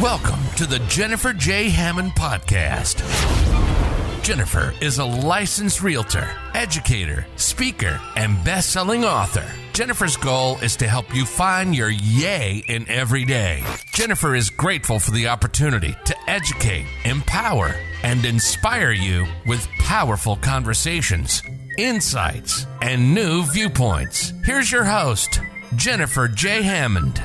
Welcome to the Jennifer J. Hammond Podcast. Jennifer is a licensed realtor, educator, speaker, and best-selling author. Jennifer's goal is to help you find your yay in every day. Jennifer is grateful for the opportunity to educate, empower, and inspire you with powerful conversations, insights, and new viewpoints. Here's your host, Jennifer J. Hammond.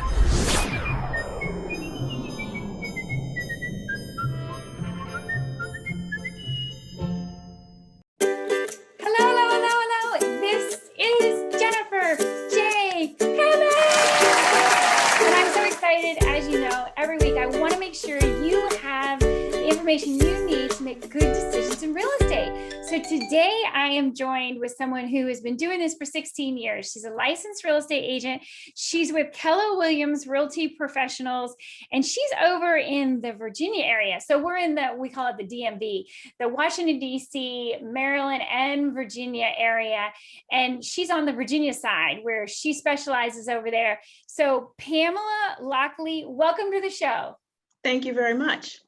You need to make good decisions in real estate. So today I am joined with someone who has been doing this for 16 years. She's a licensed real estate agent. She's with Keller Williams Realty Professionals, and she's over in the Virginia area. So we're in we call it the DMV, the Washington, D.C., Maryland, and Virginia area. And she's on the Virginia side where she specializes over there. So Pamela Lockley, welcome to the show. Thank you very much.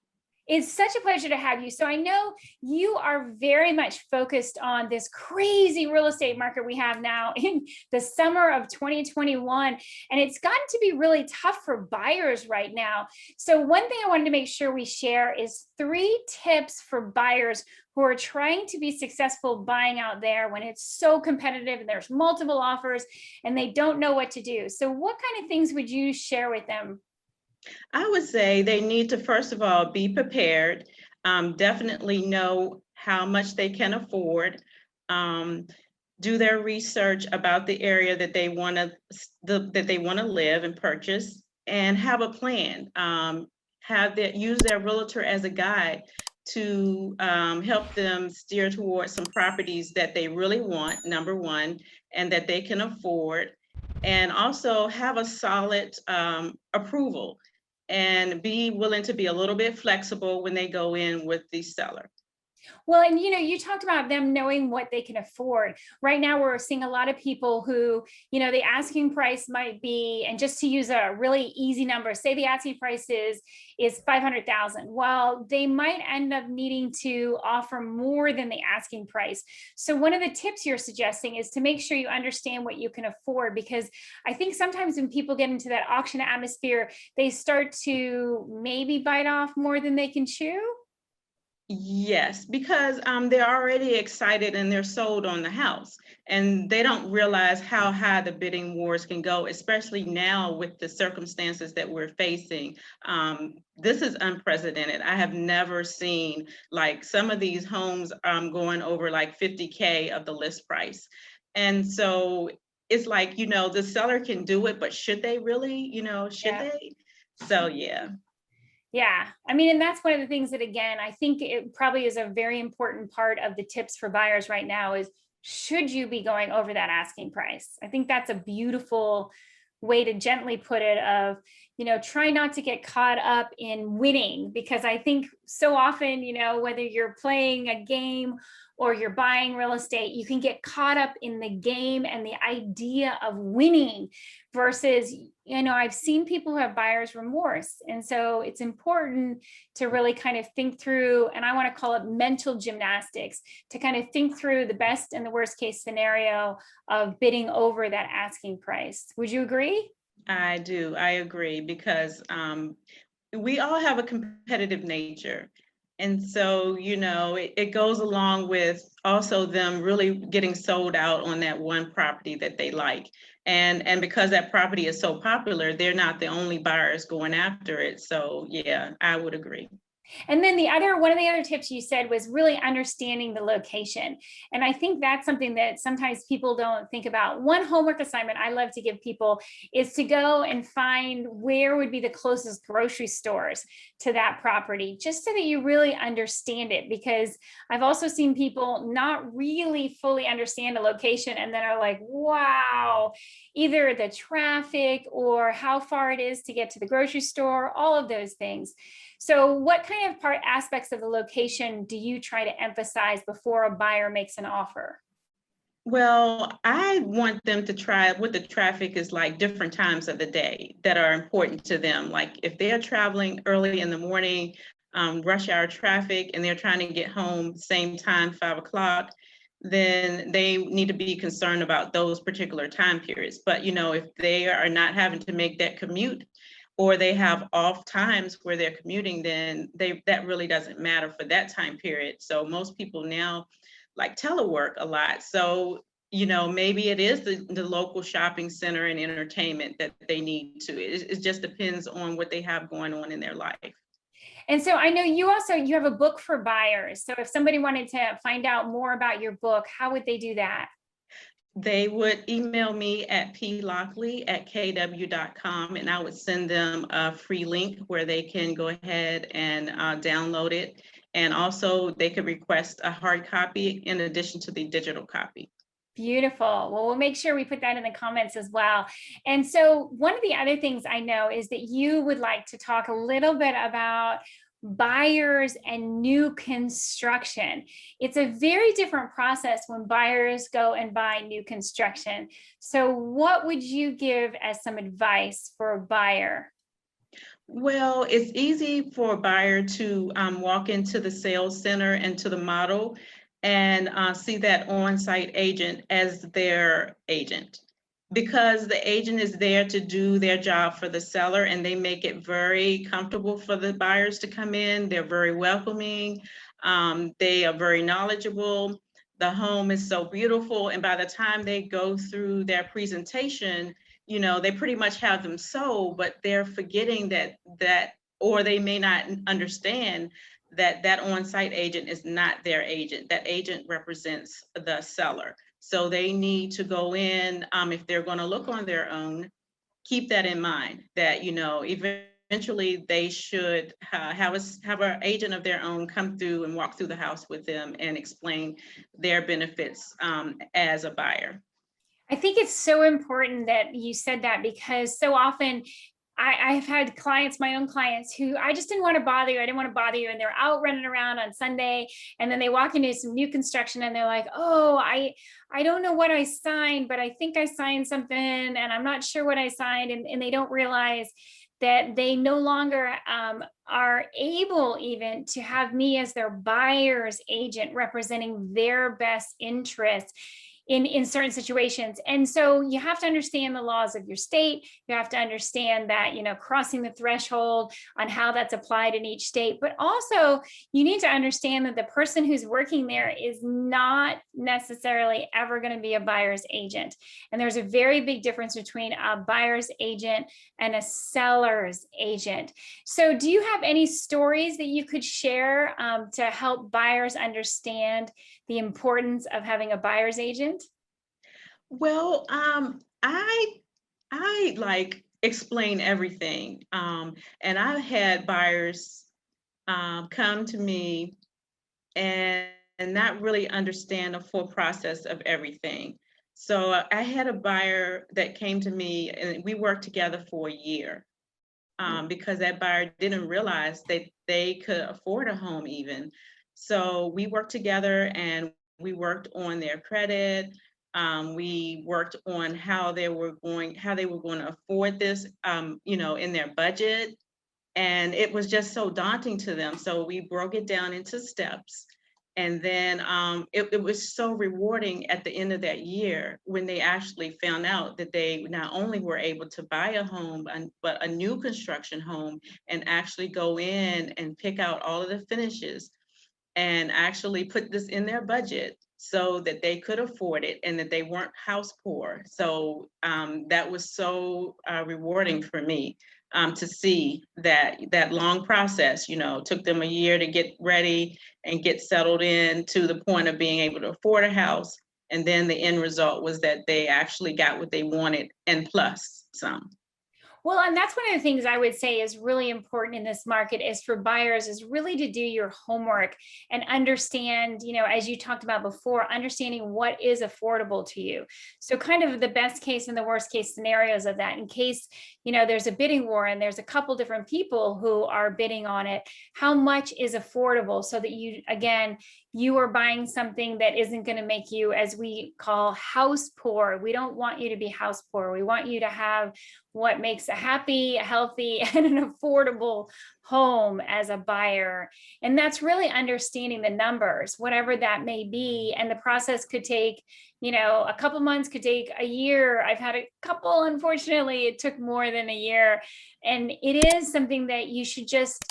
It's such a pleasure to have you. So I know you are very much focused on this crazy real estate market we have now in the summer of 2021. And it's gotten to be really tough for buyers right now. So one thing I wanted to make sure we share is 3 tips for buyers who are trying to be successful buying out there when it's so competitive and there's multiple offers and they don't know what to do. So what kind of things would you share with them? I would say they need to, first of all, be prepared, definitely know how much they can afford, do their research about the area that they want to live and purchase, and have a plan. Use their realtor as a guide to help them steer towards some properties that they really want, number one, and that they can afford, and also have a solid approval. And be willing to be a little bit flexible when they go in with the seller. Well, and you talked about them knowing what they can afford. Right now, we're seeing a lot of people who, the asking price might be, and just to use a really easy number, say the asking price is $500,000. Well, they might end up needing to offer more than the asking price. So one of the tips you're suggesting is to make sure you understand what you can afford, because I think sometimes when people get into that auction atmosphere, they start to maybe bite off more than they can chew. Yes, because they're already excited and they're sold on the house, and they don't realize how high the bidding wars can go, especially now with the circumstances that we're facing. This is unprecedented. I have never seen like some of these homes going over like 50K of the list price. And so it's like, the seller can do it, but should they really, they? So, yeah. Yeah. I mean, and that's one of the things that, again, I think it probably is a very important part of the tips for buyers right now is, should you be going over that asking price? I think that's a beautiful way to gently put it of, try not to get caught up in winning, because I think so often, whether you're playing a game or you're buying real estate, you can get caught up in the game and the idea of winning versus, I've seen people who have buyer's remorse. And so it's important to really kind of think through, and I want to call it mental gymnastics, to kind of think through the best and the worst case scenario of bidding over that asking price. Would you agree? I do. I agree, because we all have a competitive nature. And so, it goes along with also them really getting sold out on that one property that they like. And because that property is so popular, they're not the only buyers going after it. So, yeah, I would agree. And then one of the other tips you said was really understanding the location. And I think that's something that sometimes people don't think about. One homework assignment I love to give people is to go and find where would be the closest grocery stores to that property, just so that you really understand it. Because I've also seen people not really fully understand a location and then are like, wow, either the traffic or how far it is to get to the grocery store, all of those things. So what kind of aspects of the location do you try to emphasize before a buyer makes an offer? Well, I want them to try what the traffic is like different times of the day that are important to them. Like if they're traveling early in the morning, rush hour traffic, and they're trying to get home same time, 5 o'clock, then they need to be concerned about those particular time periods. But if they are not having to make that commute, or they have off times where they're commuting, then that really doesn't matter for that time period. So most people now like telework a lot. So, maybe it is the local shopping center and entertainment that they need to. It just depends on what they have going on in their life. And so I know you have a book for buyers. So if somebody wanted to find out more about your book, how would they do that? They would email me at plockley@kw.com, and I would send them a free link where they can go ahead and download it. And also they could request a hard copy in addition to the digital copy. Beautiful. Well, we'll make sure we put that in the comments as well. And so one of the other things I know is that you would like to talk a little bit about buyers and new construction. It's a very different process when buyers go and buy new construction. So what would you give as some advice for a buyer? Well, it's easy for a buyer to walk into the sales center and to the model and see that on-site agent as their agent, because the agent is there to do their job for the seller, and they make it very comfortable for the buyers to come in. They're very welcoming. They are very knowledgeable. The home is so beautiful, and by the time they go through their presentation, they pretty much have them sold, but they're forgetting that, or they may not understand that on-site agent is not their agent. That agent represents the seller. So they need to go in, if they're going to look on their own, keep that in mind, that, eventually they should have an agent of their own come through and walk through the house with them and explain their benefits as a buyer. I think it's so important that you said that, because so often I've had clients, my own clients, who I just didn't want to bother you. I didn't want to bother you. And they're out running around on Sunday. And then they walk into some new construction and they're like, oh, I don't know what I signed, but I think I signed something and I'm not sure what I signed. And they don't realize that they no longer are able even to have me as their buyer's agent representing their best interests in certain situations. And so you have to understand the laws of your state. You have to understand that, crossing the threshold on how that's applied in each state, but also you need to understand that the person who's working there is not necessarily ever going to be a buyer's agent. And there's a very big difference between a buyer's agent and a seller's agent. So do you have any stories that you could share to help buyers understand the importance of having a buyer's agent? Well, I like explain everything. And I've had buyers come to me and not really understand the full process of everything. So I had a buyer that came to me and we worked together for a year because that buyer didn't realize that they could afford a home even. So we worked together and we worked on their credit. We worked on how they were going to afford this, in their budget. And it was just so daunting to them. So we broke it down into steps. And then it was so rewarding at the end of that year when they actually found out that they not only were able to buy a home, but a new construction home, and actually go in and pick out all of the finishes and actually put this in their budget so that they could afford it and that they weren't house poor. So that was so rewarding for me to see that long process, took them a year to get ready and get settled in to the point of being able to afford a house. And then the end result was that they actually got what they wanted and plus some. Well, and that's one of the things I would say is really important in this market is for buyers is really to do your homework and understand, as you talked about before, understanding what is affordable to you. So kind of the best case and the worst case scenarios of that in case, there's a bidding war and there's a couple different people who are bidding on it, how much is affordable so that you are buying something that isn't going to make you, as we call, house poor. We don't want you to be house poor. We want you to have what makes a happy, healthy, and an affordable home as a buyer. And that's really understanding the numbers, whatever that may be. And the process could take, a couple months, could take a year. I've had a couple, unfortunately, it took more than a year. And it is something that you should just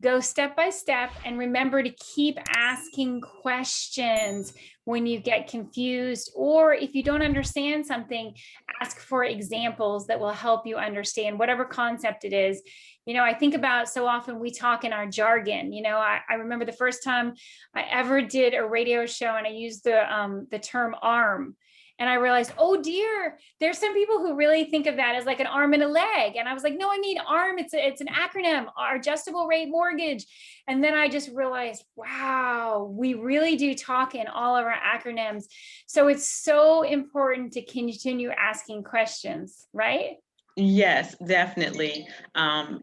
go step by step and remember to keep asking questions when you get confused, or if you don't understand something, ask for examples that will help you understand whatever concept it is. I think about so often we talk in our jargon. I remember the first time I ever did a radio show and I used the term arm. And I realized, oh dear, there's some people who really think of that as like an arm and a leg. And I was like, no, I mean ARM, it's an acronym, our adjustable rate mortgage. And then I just realized, wow, we really do talk in all of our acronyms. So it's so important to continue asking questions, right? Yes, definitely.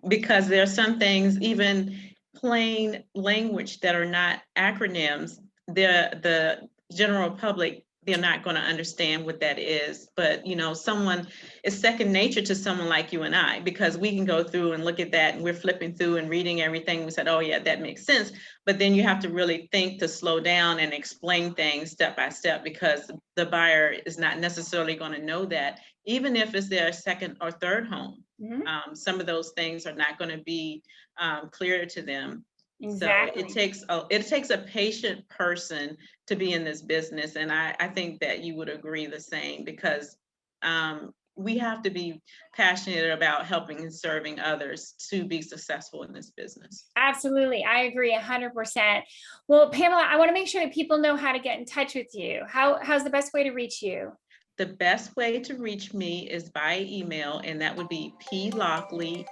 Because there are some things, even plain language that are not acronyms, the general public, they're not going to understand what that is. But, someone is second nature to someone like you and I, because we can go through and look at that and we're flipping through and reading everything. We said, oh yeah, that makes sense. But then you have to really think to slow down and explain things step by step, because the buyer is not necessarily going to know that, even if it's their second or third home. Mm-hmm. Some of those things are not going to be clear to them. Exactly. So it takes a patient person to be in this business. And I think that you would agree the same, because we have to be passionate about helping and serving others to be successful in this business. Absolutely. I agree 100%. Well, Pamela, I want to make sure that people know how to get in touch with you. How's the best way to reach you? The best way to reach me is by email, and that would be plockley@.